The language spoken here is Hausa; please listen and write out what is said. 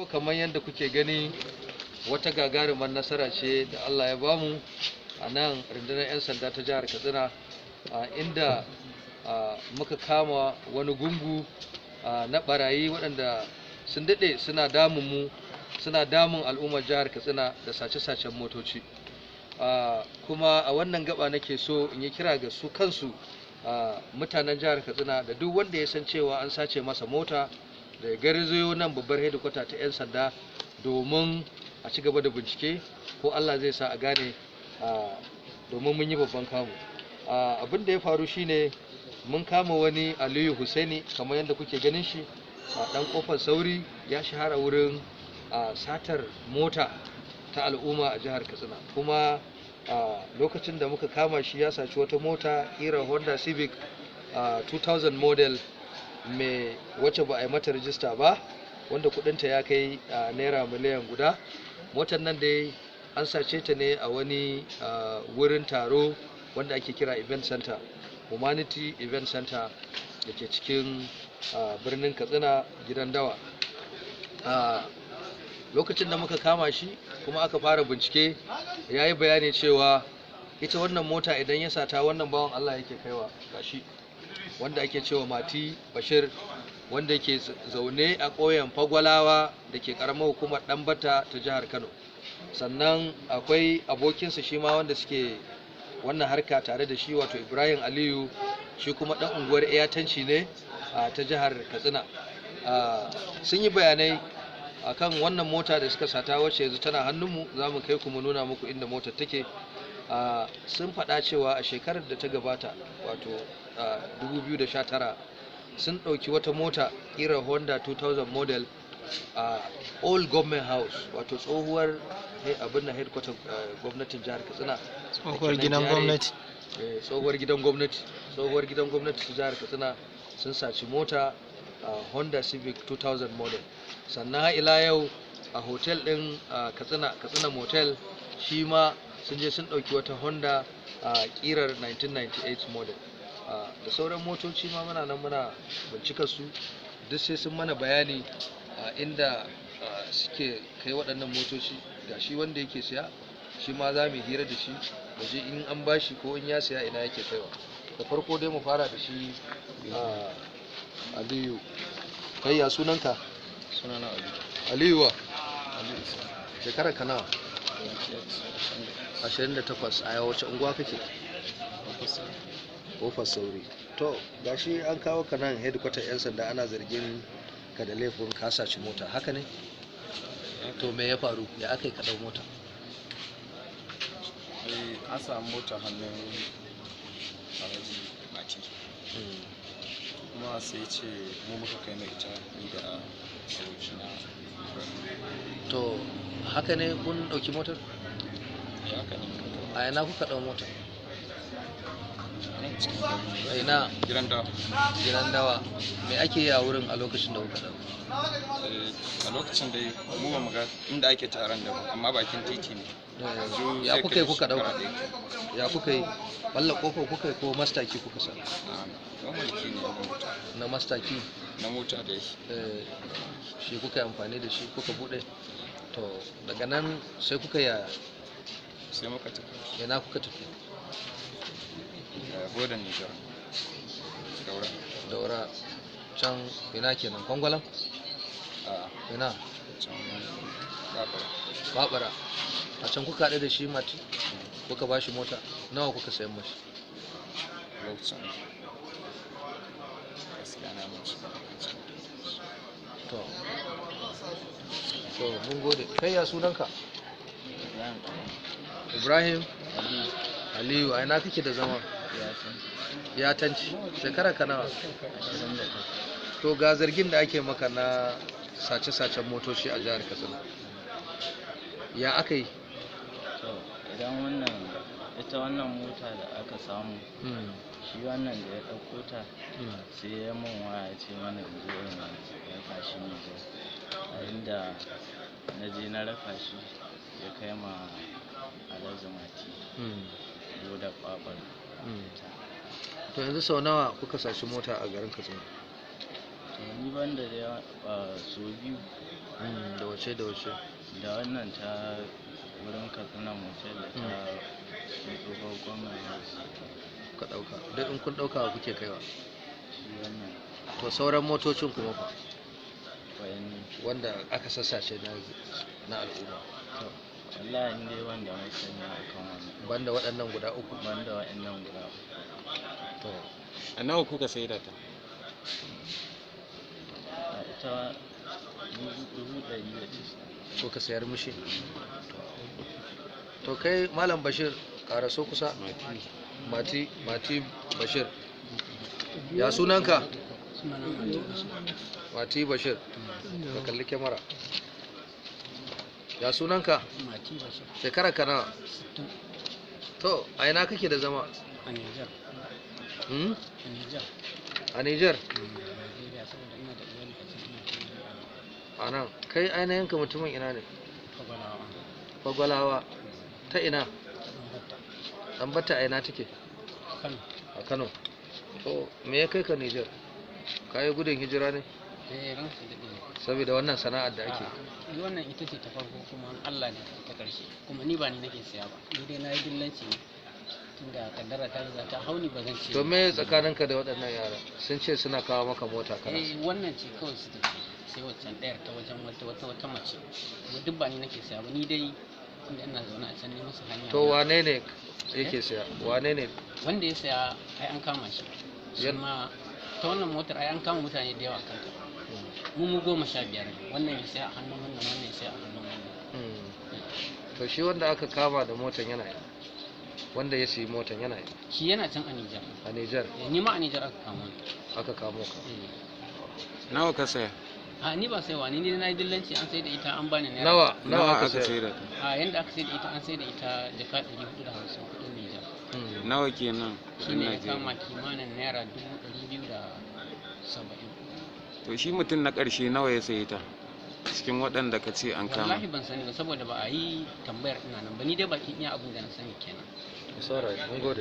Kamar yadda kuke gani, wata gagarumar nasara ce da Allah ya bamu a nan rundunar 'yan sanda ta jihar Katsina, inda muka kama wani gungu na barayi waɗanda sun daɗe suna damun al'ummar jihar Katsina da sace-sacen motoci. Kuma a wannan gaba nake so in yi kira ga su kansu mutanen jihar Katsina da duk wanda ya san cewa an sace masa mota da garzayo nan babbar hedikwata ta 'yan sanda domin a ci gaba da bincike, ko Allah zai sa a gane, domin mun yi babban kamu. Abin da ya faru shine mun kama wani Aliyu Husaini, kamar yadda kuke ganin shi, a ɗan ƙofar sauri, ya shahara wurin satar mota ta al'umma a jihar Katsina. Kuma lokacin da muka kama shi ya saci wata mota ƙirar Honda Civic 2000 model mai wacce ba a yi mata rijista ba, wanda kudinta ya kai naira miliyan guda. Motar nan dai an sace ta ne a wani wurin taro wanda ake kira event center, humanity event center, da ke cikin birnin Katsina, gidan dawa. Lokacin da muka kama shi kuma aka fara bincike, ya yi bayani cewa ita wannan mota idan ya sata, wannan bawan Allah yake kaiwa gashi, wanda ake cewa Mati Bashir, wanda yake zaune a ƙauyen Fagwalawa da ke ƙaramar hukumar Ɗanbata ta jihar Kano. Sannan akwai abokinsa shi ma wanda suke wannan harka tare da shi, wato Ibrahim Aliyu, shi kuma ɗan unguwar Iyatanci ne ta jihar Katsina. Sun yi bayanai akan wannan mota da suka sata, wacce yanzu tana hannunmu, za mu kai ku mu nuna muku inda motar take. Sun faɗa cewa a shekarar da ta gabata, wato 2019, sun ɗauki wata mota ƙirar Honda 2000 model a Old Government House, wato tsohuwar abin na headquarter gwamnatin jihar Katsina, tsohuwar gidan gwamnati ta jihar Katsina. Sun saci mota Honda Civic 2000 model. Sannan ila yau a hotel ɗin Katsina Motel, shi ma sun je sun ɗauki wata Honda ƙirar 1998 model. Da sauran motoci ma muna nan muna bincikar su, duk sai sun mana bayani inda suke kai waɗannan motoci. Ga shi wanda yake siya, shi ma za mu hira da shi, da je in an bashi ko in ya siya ina yake kaiwa. Da farko dai mu fara da shi Aliyu. Kai ya sunanka? Sunana Aliyu. wa Aliyu. shekarar ka nawa? 28. A wace unguwa kake? Kofar sauri. To gashi an kawo ka nan headquarter 'yan sanda, ana zargin ka da laifin ka saci mota, haka ne? To me ya faru, ya aka yi ka ɗau mota? An samu mota hannun Alhaji Mati, kuma sai ce mu muka kai mai ita, ni da abokina. To haka ne, kun ɗauki motar? Haka ne. A ina kuka ɗau mota? A ina? Gidan dawa. Me ake yi a wurin a lokacin da kuka ɗau? A lokacin da mu ba mu ga inda ake taron da ba, amma bakin titi ne. Ya kuka yi kuka ɗauka? Ya kuka yi? Balla ƙofar kuka yi ko mastaki kuka sa? Na mulki ne na mota. Na mastaki? Na mota da shi kuka yi amfani da shi kuka buɗe? To daga nan sai kuka yaya? Sai muka tafi. Ina kuka tafi? Bodan Nijar. Daura. Can ina kenan, Kwangwalam? Ina? Can Babara. A can kuka haɗu da shi Mati? Kuka ba shi mota? Nawa kuka sayan mashi? Lokacin gaskiya na mace. To mun gode. Kai ya sunanka? Ibrahim Aliyu. A ina kake da zama? Yatanci. Shekara ka nawa? 28. To ga zargin da ake maka na sace-sacen motoci a jihar Katsina, ya aka yi? Idan ita wannan mota da aka samu, shi wannan da ya ɗauko ta, sai ya mun waya ce mana in zo in raka shi Nijar, a inda na je na raka shi ya kai ma Alhaji Mati da kwabar. To yanzu sau nawa kuka saci mota a garin Katsina? Ni ban da so biyu Da wace da wace? da wannan ta wurin Katsina motel da ta tsohon gwamnan Hausa. Ka ɗauka duk in kun ɗauka wa kuke kaiwa? Shi wannan To sauran motocin kuma fa wayanni wanda aka sassace na al'umma, to wallahi in dai wanda mai sani akan wannan banda waɗannan guda uku. banda wa'annan guda uku. To a nawa kuka saida ta? a ita 190. ko ka sayar mishi? To kai Malam Bashir ƙaraso kusa. Mati Bashir, ya sunanka? Mati Bashir, ka kalli kyamara. Ya sunanka? Shekara ka nawa? To a ina kake da zama? a Nijar. A Nijar? Najeriya, saboda ina da iyali a can, ina da iyali A nan kai ainihin ka mutumin ina ne? Fagwalawa. Fagwalawa. Ta ina? Batta. Dan bata a ina take? Kano. A Kano. To me ya kai ka Nijar? Ka yi gudun hijira ne? Ran su daɗe ne. Saboda wannan sana'ar da ake. Ni wannan ita ce ta farko, kuma Allah ne ta ƙarshe, kuma ni ba ni nake siya ba, ni dai na yi dillanci ne, tunda kaddara ta riga ta hauni ba zan ce. To me tsakaninka da waɗannan yara? Sun ce suna kawo maka mota kana. Wannan ce kawai su tafi, sai waccan ɗayar ta wajen wata mace, kuma duk ba ni nake siya ba, ni dai tunda ina zaune a can ne musu hanya. To wane ne yake siya? Wane ne? Wanda ya saya ai an kama shi. Shi ma ta wannan motar ai an kama mutane da yawa kanta. Mu 15 ne, wannan ya saya a hannun wannan ya saya a hannun wannan. To shi wanda aka kama da motan yana yi, wanda ya siyi motan yana yi Shi yana can a Nijar. a Nijar. Ni ma a Nijar aka kama ni. Aka kamo ka. Nawa ka saya? A ni ba saiwa, ni na yi dillanci, an sai da ita an bani naira. Nawa aka sayar? saida ta? A yanda aka sai da ita, an sai da ita jaka 450 kudin Nijar. Nawa kenan Shi kudin ne ya Najeriya? kama kimanin naira 270. To shi mutum na ƙarshe nawa ya sayi ta cikin waɗanda ka ce an kama? Wallahi ban sani ba, saboda ba a yi tambayar ina nan ba, ni dai bakin iya abin da na sani kenan. It's alright, mun gode.